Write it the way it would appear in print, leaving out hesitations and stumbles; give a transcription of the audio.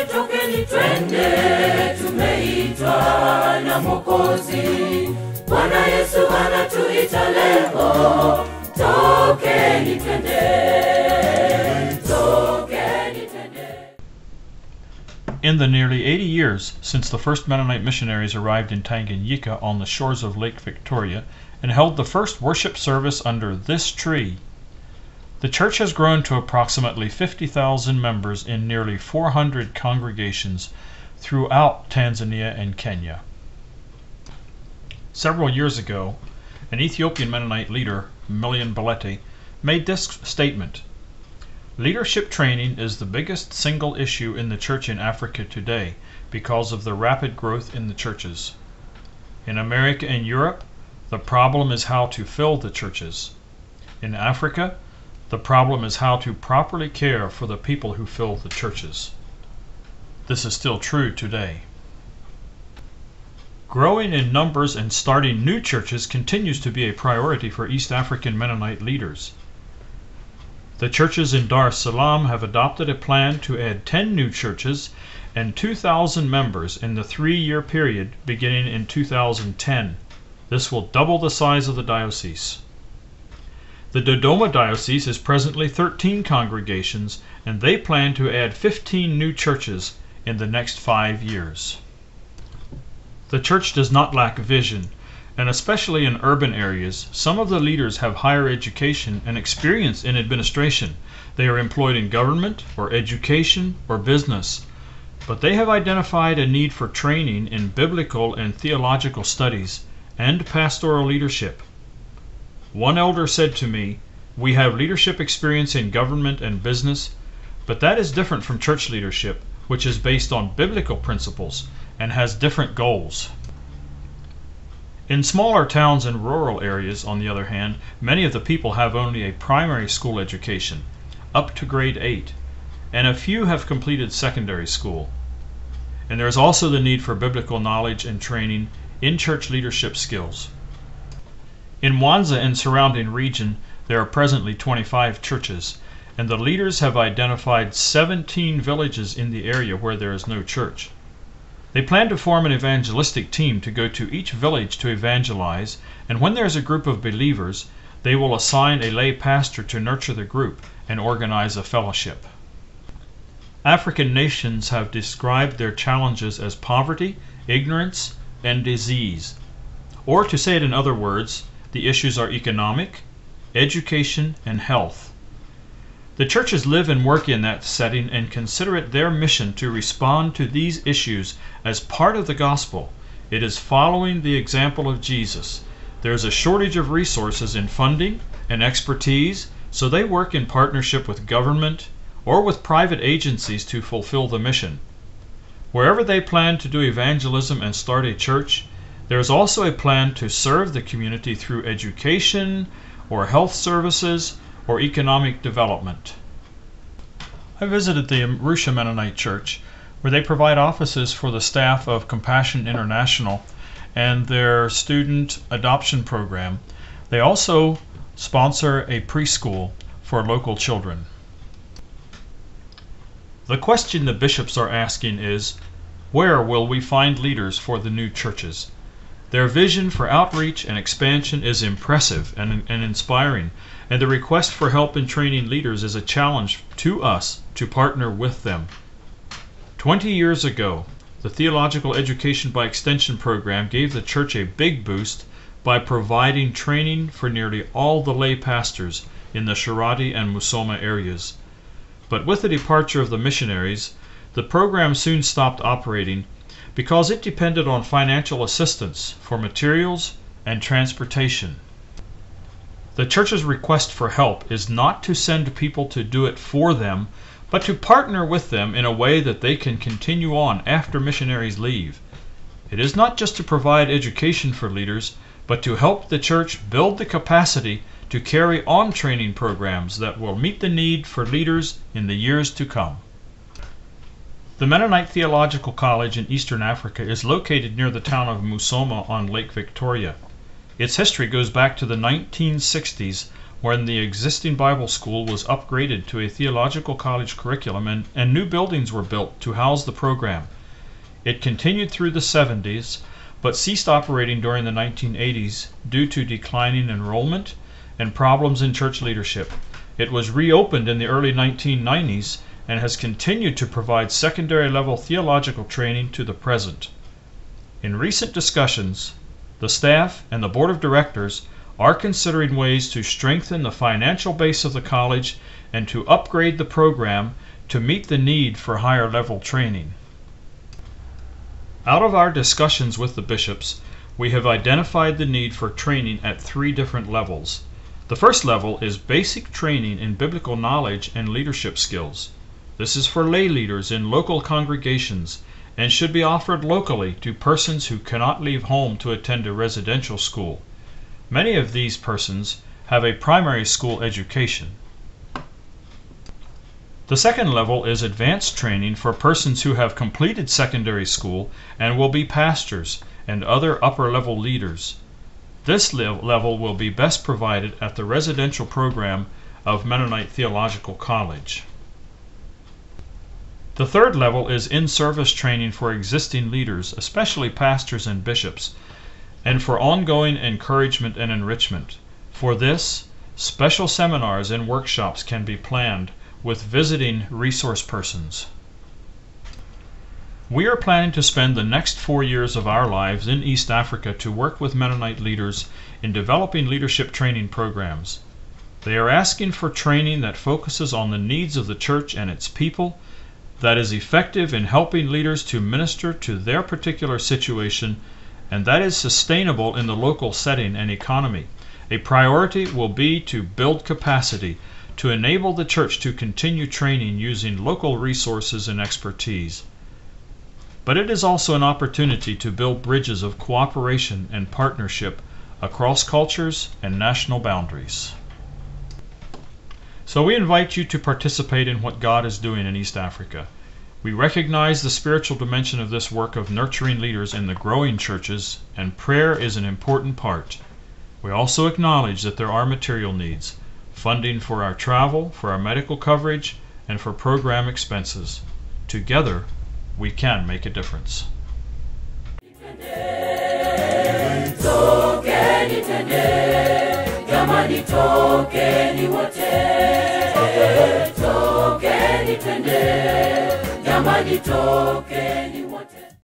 Tokeni twende, tumeitwa na Mwokozi. Bwana Yesu anatuita leo, tokeni twende, tokeni twende. In the nearly 80 years since the first Mennonite missionaries arrived in Tanganyika on the shores of Lake Victoria and held the first worship service under this tree, the church has grown to approximately 50,000 members in nearly 400 congregations throughout Tanzania and Kenya. Several years ago, an Ethiopian Mennonite leader, Million Balete, made this statement: "Leadership training is the biggest single issue in the church in Africa today because of the rapid growth in the churches. In America and Europe, the problem is how to fill the churches. In Africa, the problem is how to properly care for the people who fill the churches." This is still true today. Growing in numbers and starting new churches continues to be a priority for East African Mennonite leaders. The churches in Dar es Salaam have adopted a plan to add 10 new churches and 2,000 members in the 3-year period beginning in 2010. This will double the size of the diocese. The Dodoma Diocese is presently 13 congregations, and they plan to add 15 new churches in the next 5 years. The church does not lack vision, and especially in urban areas, some of the leaders have higher education and experience in administration. They are employed in government, or education, or business, but they have identified a need for training in biblical and theological studies and pastoral leadership. One elder said to me, "We have leadership experience in government and business, but that is different from church leadership, which is based on biblical principles and has different goals." In smaller towns and rural areas, on the other hand, many of the people have only a primary school education, up to grade 8, and a few have completed secondary school. And there is also the need for biblical knowledge and training in church leadership skills. In Mwanza and surrounding region, there are presently 25 churches, and the leaders have identified 17 villages in the area where there is no church. They plan to form an evangelistic team to go to each village to evangelize, and when there is a group of believers, they will assign a lay pastor to nurture the group and organize a fellowship. African nations have described their challenges as poverty, ignorance, and disease. Or to say it in other words, the issues are economic, education, and health. The churches live and work in that setting and consider it their mission to respond to these issues as part of the gospel. It is following the example of Jesus. There is a shortage of resources in funding and expertise, so they work in partnership with government or with private agencies to fulfill the mission. Wherever they plan to do evangelism and start a church, there is also a plan to serve the community through education or health services or economic development. I visited the Arusha Mennonite Church, where they provide offices for the staff of Compassion International and their student adoption program. They also sponsor a preschool for local children. The question the bishops are asking is, where will we find leaders for the new churches? Their vision for outreach and expansion is impressive and inspiring, and the request for help in training leaders is a challenge to us to partner with them. 20 years ago, the Theological Education by Extension program gave the church a big boost by providing training for nearly all the lay pastors in the Sharati and Musoma areas. But with the departure of the missionaries, the program soon stopped operating because it depended on financial assistance for materials and transportation. The church's request for help is not to send people to do it for them, but to partner with them in a way that they can continue on after missionaries leave. It is not just to provide education for leaders, but to help the church build the capacity to carry on training programs that will meet the need for leaders in the years to come. The Mennonite Theological College in Eastern Africa is located near the town of Musoma on Lake Victoria. Its history goes back to the 1960s, when the existing Bible school was upgraded to a theological college curriculum and new buildings were built to house the program. It continued through the 70s, but ceased operating during the 1980s due to declining enrollment and problems in church leadership. It was reopened in the early 1990s and has continued to provide secondary level theological training to the present. In recent discussions, the staff and the board of directors are considering ways to strengthen the financial base of the college and to upgrade the program to meet the need for higher level training. Out of our discussions with the bishops, we have identified the need for training at 3 different levels. The first level is basic training in biblical knowledge and leadership skills. This is for lay leaders in local congregations and should be offered locally to persons who cannot leave home to attend a residential school. Many of these persons have a primary school education. The second level is advanced training for persons who have completed secondary school and will be pastors and other upper-level leaders. This level will be best provided at the residential program of Mennonite Theological College. The third level is in-service training for existing leaders, especially pastors and bishops, and for ongoing encouragement and enrichment. For this, special seminars and workshops can be planned with visiting resource persons. We are planning to spend the next 4 years of our lives in East Africa to work with Mennonite leaders in developing leadership training programs. They are asking for training that focuses on the needs of the church and its people, that is effective in helping leaders to minister to their particular situation, and that is sustainable in the local setting and economy. A priority will be to build capacity to enable the church to continue training using local resources and expertise. But it is also an opportunity to build bridges of cooperation and partnership across cultures and national boundaries. So we invite you to participate in what God is doing in East Africa. We recognize the spiritual dimension of this work of nurturing leaders in the growing churches, and prayer is an important part. We also acknowledge that there are material needs, funding for our travel, for our medical coverage, and for program expenses. Together, we can make a difference. Jamani, tokeni wote, tokeni twende, jamani, tokeni wote.